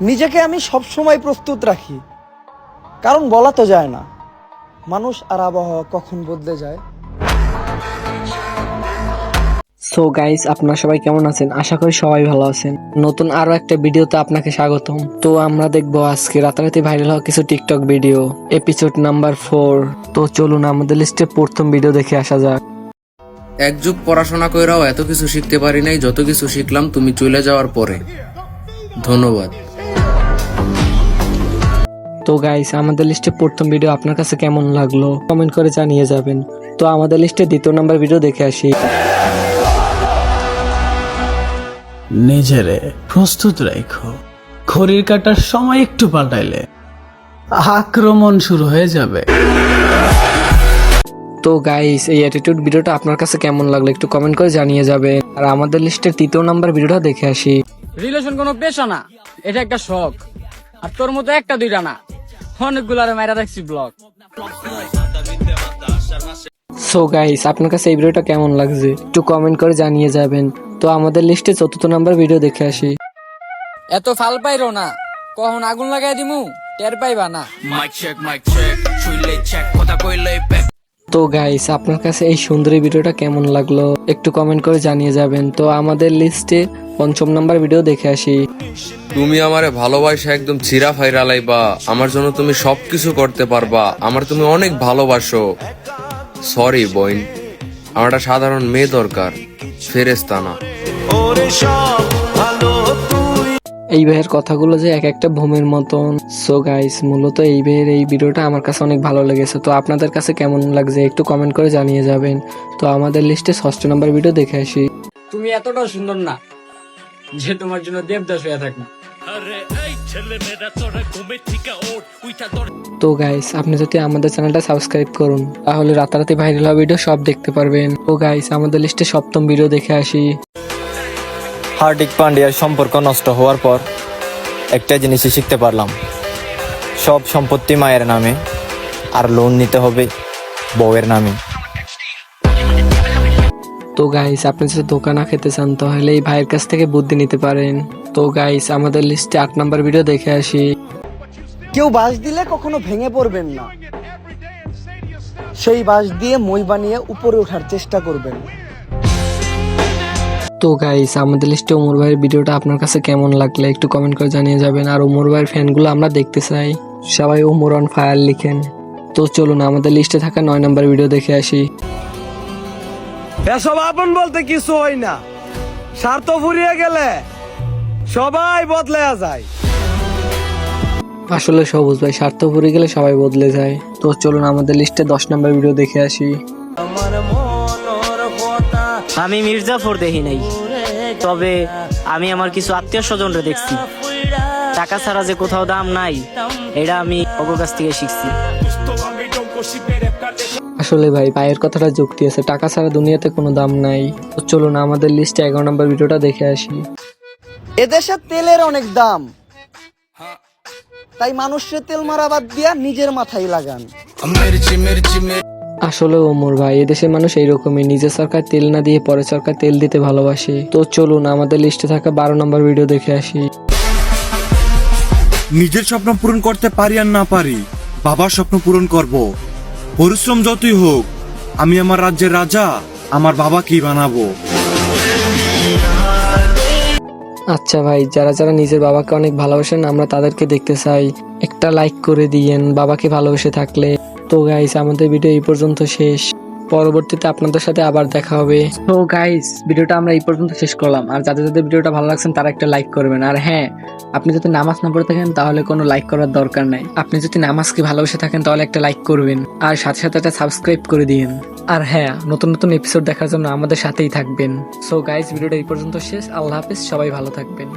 নিজেকে আমি সবসময় প্রস্তুত রাখি, কারণ বলা তো যায় না মানুষ আর আবহাওয়া কখন বদলে যায়। সো গাইস, আপনারা সবাই কেমন আছেন? আশা করি সবাই ভালো আছেন। নতুন আরো একটা ভিডিওতে আপনাকে স্বাগতম। তো আমরা দেখবো আজকে রাতারাতি ভাইরাল হওয়া কিছু টিকটক ভিডিও, এপিসোড নাম্বার 4। তো চলুন আমাদের লিস্টে প্রথম ভিডিও দেখে আসা যাক। এক যুগ পড়াশোনা কইরাও এত কিছু শিখতে পারি নাই যত কিছু শিখলাম তুমি চলে যাওয়ার পরে। ধন্যবাদ। তো গাইস, আমাদের লিস্টে প্রথম ভিডিও আপনার কাছে কেমন লাগলো কমেন্ট করে জানিয়ে যাবেন। তো আমাদের লিস্টে দ্বিতীয় নাম্বার ভিডিও দেখে আসি। নিজেরে প্রস্তুত রাখো, ঘড়ির কাটার সময় একটু পাল্টাইলে আক্রমণ শুরু হয়ে যাবে। তো গাইস, এই অ্যাটিটিউড ভিডিওটা আপনার কাছে কেমন লাগলো একটু কমেন্ট করে জানিয়ে যাবেন। আর আমাদের লিস্টের তৃতীয় নাম্বার ভিডিওটা দেখে আসি। রিলেশন কোনো পেশা না, এটা একটা শখ। আর তোর মতো একটা দুইটা না, অনেকগুলার মাইরা দেখছি ব্লগ। সো গাইস, আপনার কাছে এই ভিডিওটা কেমন লাগছে একটু কমেন্ট করে জানিয়ে যাবেন। তো আমাদের লিস্টে চতুর্থ নাম্বার ভিডিও দেখে আসি। এত ফাল পাইরো না, কখন আগুন লাগাই দিমু টের পাইবা না। তো গাইস, আপনার কাছে এই সুন্দরী ভিডিওটা কেমন লাগলো একটু কমেন্ট করে জানিয়ে যাবেন। তো আমাদের লিস্টে পঞ্চম নাম্বার ভিডিও দেখে আসি। তুমি আমারে ভালোবাসা একদম ছিঁড়া ফাইরা লাইবা, আমার জন্য তুমি সবকিছু করতে পারবা, আমার তুমি অনেক ভালোবাসো। সরি বোন, আমার একটা সাধারণ মেয়ে দরকার, ফেরেশতা না। এই ভাইয়ের কথাগুলো যে এক একটা ভূমের মতন। সো গাইস, মূলত এই ভাইয়ের এই ভিডিওটা আমার কাছে অনেক ভালো লেগেছে। তো আপনাদের কাছে কেমন লাগছে একটু কমেন্ট করে জানিয়ে যাবেন। তো আমাদের লিস্টে ষষ্ঠ নাম্বার ভিডিও দেখে আসি। তুমি এতটাও সুন্দর না যে তোমার জন্য দেবদাস হয়ে থাকবে। তো গাইস, আপনি যদি আমাদের চ্যানেলটা সাবস্ক্রাইব করুন তাহলে রাতারাতি ভাইরাল হওয়া ভিডিও সব দেখতে পারবেন। তো গাইস, আমাদের লিস্টে সপ্তম ভিডিও দেখে আসি। হার্দিক পান্ডিয়ার সম্পর্ক নষ্ট হওয়ার পর একটা জিনিসই শিখতে পারলাম, সব সম্পত্তি মায়ের নামে আর লোন নিতে হবে বউয়ের নামে। তো গাইস, আপনি যদি ধোকা না খেতে চান তাহলে এই ভাইয়ের কাছ থেকে বুদ্ধি নিতে পারেন। তো গাইস, আমাদের লিস্টে 8 নাম্বার ভিডিও দেখে আসি। কেউ বাঁশ দিলে কখনো ভেঙে পড়বেন না, সেই বাঁশ দিয়ে মই বানিয়ে উপরে ওঠার চেষ্টা করবেন। তো গাইস, আমাদের লিস্টে ওমর ভাইয়ের ভিডিওটা আপনার কাছে কেমন লাগলে একটু কমেন্ট করে জানিয়ে যাবেন। আর ওমর ভাইয়ের ফ্যানগুলো আমরা দেখতে চাই, সবাই ওমর অন ফায়ার লিখেন। তো চলুন আমাদের লিস্টে থাকা 9 নাম্বার ভিডিও দেখে আসি। এসব আপন বলতে কিছু হয় না, স্বার্থ ফুরিয়ে গেলে সবাই বদলে যায়। আসলে সবুজ ভাই, স্বার্থ পুরে গেলে সবাই বদলে যায়। তো চলুন আমাদের লিস্টে 10 নাম্বার ভিডিও দেখে আসি। আমি মির্জাফর দেখি নাই, তবে আমি আমার কিছু আত্মীয় স্বজনরা দেখছি। টাকা ছাড়া যে কোথাও দাম নাই, এটা আমি ওর কাছ থেকে শিখছি। আসলে ভাই, ভাইয়ের কথাটা যুক্তি আছে, টাকা ছাড়া দুনিয়াতে কোনো দাম নাই। তো চলুন আমাদের লিস্টে 11 নাম্বার ভিডিওটা দেখে আসি। এদেশে তেলের অনেক দাম, তাই মানুষের তেল মারা বাদ দিয়া নিজের মাথায় লাগান। আসলে ওমর ভাই, এদেশের মানুষ এইরকমই, নিজের সরকার তেল না দিয়ে পরে সরকার তেল দিতে ভালোবাসে। তো চলুন আমাদের লিস্টে থাকা 12 নম্বর ভিডিও দেখে আসি। নিজের স্বপ্ন পূরণ করতে পারি আর না পারি, বাবার স্বপ্ন পূরণ করব। পরিশ্রম যতই হোক, আমি আমার রাজ্যের রাজা, আমার বাবা কি বানাবো। আচ্ছা ভাই, যারা যারা নিজের বাবাকে অনেক ভালোবাসেন আমরা তাদেরকে দেখতে চাই, একটা লাইক করে দিয়েন বাবাকে ভালোবেসে থাকলে। তো গাইস, আমাদের ভিডিও এই পর্যন্ত শেষ, পরবর্তীতে আপনাদের সাথে আবার দেখা হবে। তো গাইস, ভিডিওটা আমরা এই পর্যন্ত শেষ করলাম। আর যাদের যাদের ভিডিওটা ভালো লাগছেন তারা একটা লাইক করবেন। আর হ্যাঁ, আপনি যদি নামাজ না পড়ে থাকেন তাহলে কোনো লাইক করার দরকার নাই, আপনি যদি নামাজকে ভালোবেসে থাকেন তাহলে একটা লাইক করবেন, আর সাথে সাথে একটা সাবস্ক্রাইব করে দিন। আর হ্যাঁ, নতুন নতুন এপিসোড দেখার জন্য আমাদের সাথেই থাকবেন। সো গাইস, ভিডিওটা এই পর্যন্ত শেষ। আল্লাহ হাফেজ, সবাই ভালো থাকবেন।